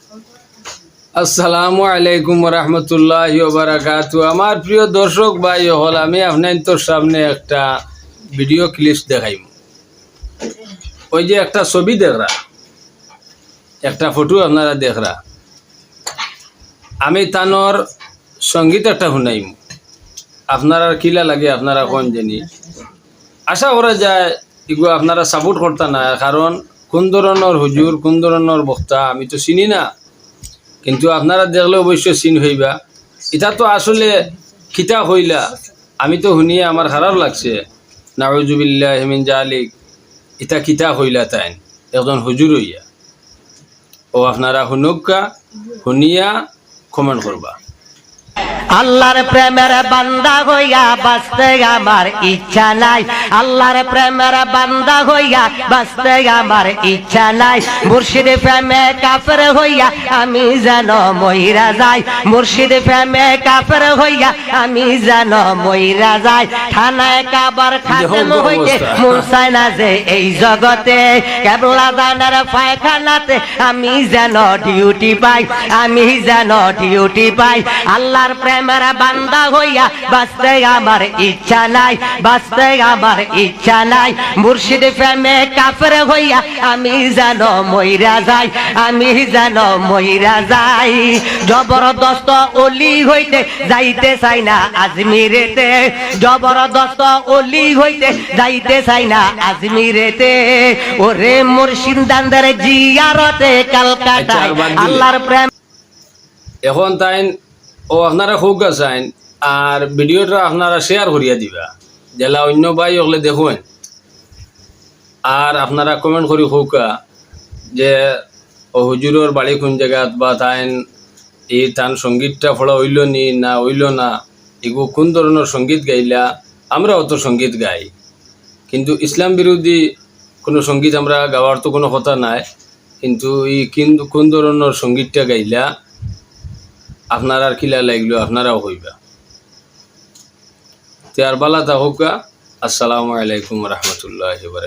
আসসালামু আলাইকুম রহমতুল্লাহ বারাকাতু। আমার প্রিয় দর্শক ভাই হল, আমি আপনার সামনে একটা ভিডিও ক্লিপ দেখাইম। ওই যে একটা ছবি দেখরা, একটা ফটো আপনারা দেখরা, আমি তানোর সঙ্গীত একটা শুনাইম। আপনারা কিলা লাগে আপনারা কোন জানি, আশা করা যায় এগুলো আপনারা সাপোর্ট করতে না, কারণ কোন ধরনের হুজুর কোন ধরনের বক্তা আমি তো চিনি না, কিন্তু আপনারা দেখলে অবশ্যই চিন হইবা। এটা তো আসলে খিতা হইলা, আমি তো শুনিয়ে আমার খারাপ লাগছে। নাউজুবিল্লাহি মিন জালিক, এটা খিতা হইলা তাই একজন হুজুর হইয়া। ও আপনারা শুনুকা, শুনিয়া কমেন্ট করবা। আল্লাহর প্রেমের বান্দা হইয়া বাঁচতে আমার ইচ্ছা নাই, আল্লাহর প্রেমের বান্দা হইয়া বাঁচতে আমার ইচ্ছা নাই। মুর্শিদ প্রেমে কাফের হইয়া আমি যেন মইরা যাই, মুর্শিদ প্রেমে কাফের হইয়া আমি যেন মইরা যাই। থানায় কাবার খাদেম হইতে মন চায় না যে এই জগতে, কেবলা জানার পায়খানাতে আমি যেন ডিউটি পাই, আমি যেন ডিউটি পাই। আল্লাহর প্রেমের বান্দা হইয়া বাঁচতে আমার ইচ্ছা নাই, বাঁচতে আমার ইচ্ছা নাই। মুর্শিদ প্রেমে কাফের হইয়া আমি যেন মইরা যাই, আমি যেন মইরা যাই। জবরদস্ত অলি হইতে যাইতে চাই না আজমিরেতে, জবরদস্ত অলি হইতে যাইতে চাই না আজমিরেতে। ওরে মুর্শিদানদের জিয়ারতে কলকাতায় আল্লাহর প্রেম। এখন তাই ও আপনারা খুব গাছাইন, আর ভিডিওটা আপনারা শেয়ার করিয়া দিবা, জেলা অন্য ভাই হলে দেখুন। আর আপনারা কমেন্ট করি খুকা যে ও হুজুরের বাড়ি কোন জায়গাত, বা তাইন এই তান সঙ্গীতটা ফলা হইল নি না হইল না, এগু কোন ধরনের সঙ্গীত গাইলা। আমরা অত সঙ্গীত গাই, কিন্তু ইসলাম বিরোধী কোনো সঙ্গীত আমরা গাওয়ার তো কোনো কথা নাই, কিন্তু এই কিন্তু কোন ধরনের সঙ্গীতটা গাইলা আপনার আর কিলা লাগলো আপনারাও হইবা। তে আর বালা তা হোকা। আসসালামু আলাইকুম রহমতুল্লাহ বারাকাতুহু।